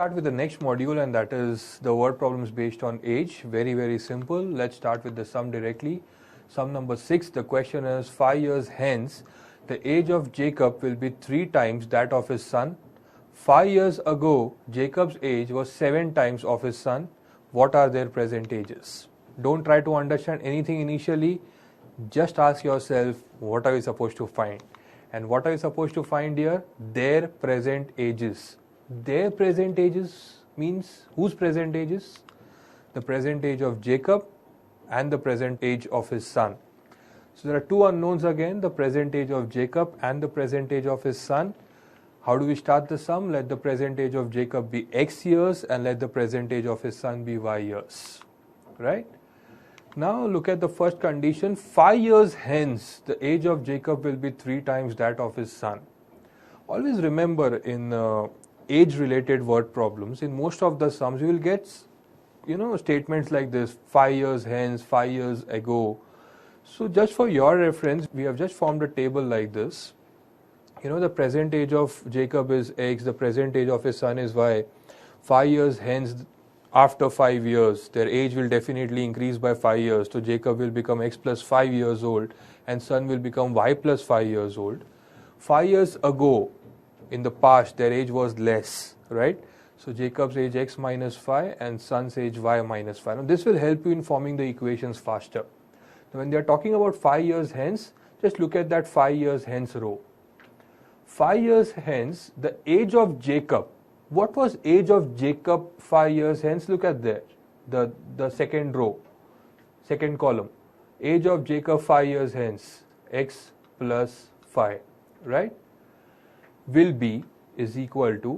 Start with the next module, and that is the word problems based on age. Very simple. Let's start with the sum directly. Sum number 6, the question is 5 years hence the age of Jacob will be 3 times that of his son. 5 years ago Jacob's age was 7 times of his son. What are their present ages? Don't try to understand anything initially. Just ask yourself, what are we supposed to find? And what are we supposed to find here? Their present ages. Their present ages means whose present ages? The present age of Jacob and the present age of his son. So there are two unknowns again, the present age of Jacob and the present age of his son. How do we start the sum? Let the present age of Jacob be x years and let the present age of his son be y years. Right? Now look at the first condition. 5 years hence the age of Jacob will be 3 times that of his son. Always remember in age related word problems, in most of the sums you will get statements like this: 5 years hence, 5 years ago. So just for your reference, we have just formed a table like this. The present age of Jacob is x, the present age of his son is y. 5 years hence, after 5 years their age will definitely increase by 5 years, so Jacob will become x plus 5 years old and son will become y plus 5 years old. 5 years ago, in the past, their age was less, right? So Jacob's age x minus 5 and son's age y minus 5. Now this will help you in forming the equations faster. Now when they are talking about 5 years hence, just look at that 5 years hence row. 5 years hence, the age of Jacob. What was age of Jacob 5 years hence? Look at there, the second row, second column. Age of Jacob 5 years hence, x plus 5, right? Will be is equal to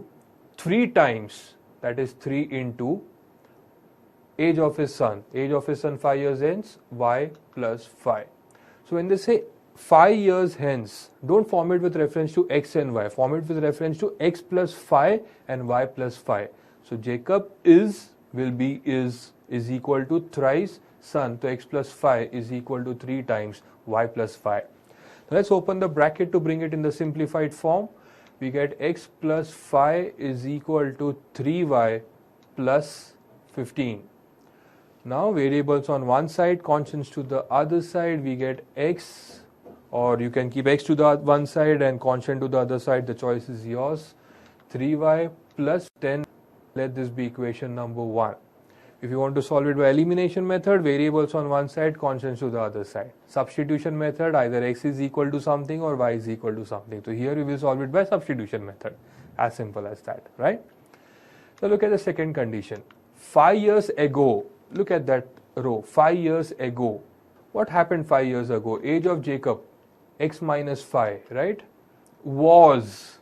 3 times, that is 3 into age of his son. Age of his son 5 years hence, y plus 5. So when they say 5 years hence, don't form it with reference to x and y. Form it with reference to x plus 5 and y plus 5. So Jacob will be is equal to thrice son. So x plus 5 is equal to 3 times y plus 5. Now let's open the bracket to bring it in the simplified form. We get x plus 5 is equal to 3y plus 15. Now variables on one side, constants to the other side. We get x, or you can keep x to the one side and constant to the other side. The choice is yours. 3y plus 10. Let this be equation number 1. If you want to solve it by elimination method, variables on one side, constants to the other side. Substitution method, either x is equal to something or y is equal to something. So here we will solve it by substitution method. As simple as that, right? So look at the second condition. 5 years ago, look at that row. 5 years ago. What happened 5 years ago? Age of Jacob, x minus 5, right? Was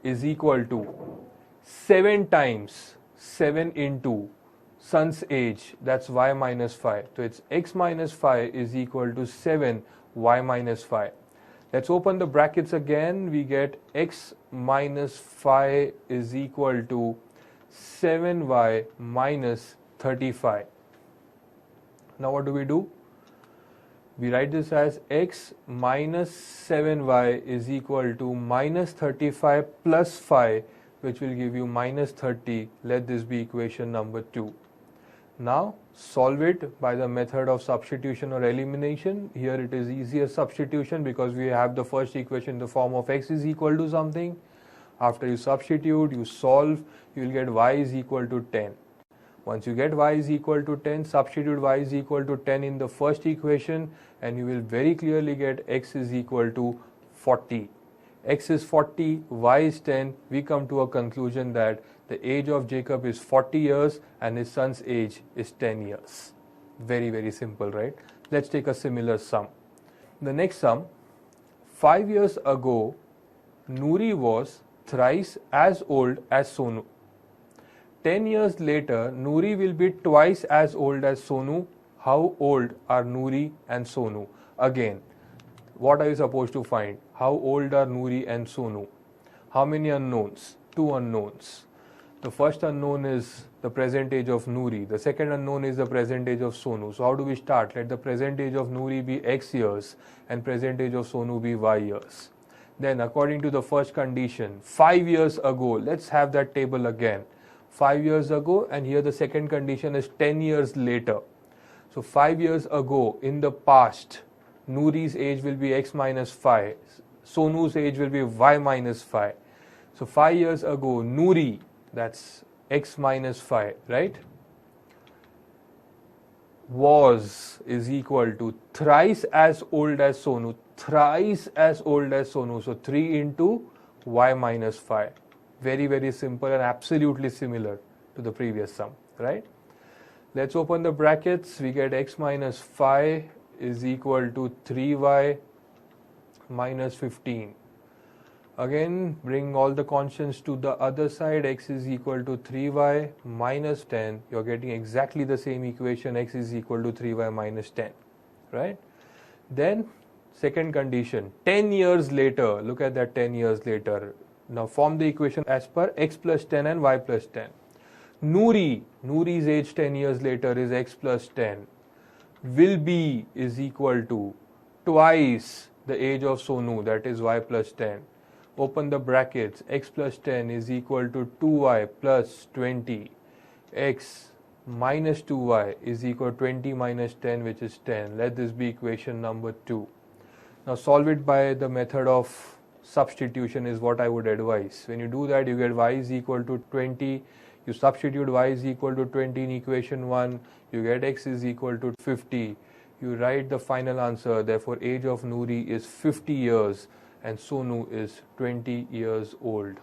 is equal to 7 times 7 into son's age, that's y minus 5. So it's x minus 5 is equal to 7 y minus 5. Let's open the brackets again. We get x minus 5 is equal to 7y minus 35. Now what do? We write this as x minus 7y is equal to minus 35 plus 5, which will give you minus 30. Let this be equation number 2. Now solve it by the method of substitution or elimination. Here it is easier substitution because we have the first equation in the form of x is equal to something. After you substitute, you solve, you will get y is equal to 10. Once you get y is equal to 10, substitute y is equal to 10 in the first equation and you will very clearly get x is equal to 40. X is 40, y is 10. We come to a conclusion that the age of Jacob is 40 years and his son's age is 10 years. Very simple, right? Let's take a similar sum. The next sum, 5 years ago, Noori was thrice as old as Sonu. 10 years later, Noori will be twice as old as Sonu. How old are Noori and Sonu? Again, what are you supposed to find? How old are Noori and Sonu? How many unknowns? 2 unknowns. The first unknown is the present age of Noori. The second unknown is the present age of Sonu. So how do we start? Let the present age of Noori be x years and present age of Sonu be y years. Then according to the first condition, 5 years ago, let's have that table again. 5 years ago, and here the second condition is 10 years later. So 5 years ago in the past, Noori's age will be x minus 5, Sonu's age will be y minus 5. So 5 years ago, Noori, that's x minus 5, right, was is equal to thrice as old as Sonu, thrice as old as Sonu. So 3 into y minus 5. Very, very simple and absolutely similar to the previous sum, right? Let's open the brackets. We get x minus 5 is equal to 3y minus 15. Again, bring all the constants to the other side. X is equal to 3y minus 10. You're getting exactly the same equation. X is equal to 3y minus 10, right? Then, second condition, 10 years later. Look at that, 10 years later. Now, form the equation as per x plus 10 and y plus 10. Noori's age 10 years later is x plus 10. Will be is equal to twice the age of Sonu, that is y plus 10. Open the brackets. X plus 10 is equal to 2y plus 20. X minus 2y is equal to 20 minus 10, which is 10. Let this be equation number 2. Now solve it by the method of substitution is what I would advise. When you do that, you get y is equal to 20. You substitute y is equal to 20 in equation 1. You get x is equal to 50. You write the final answer. Therefore, age of Noori is 50 years and Sonu is 20 years old.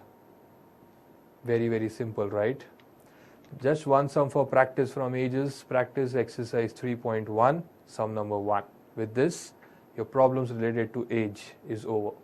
Very, very simple, right? Just one sum for practice from ages. Practice exercise 3.1, sum number 1. With this, your problems related to age is over.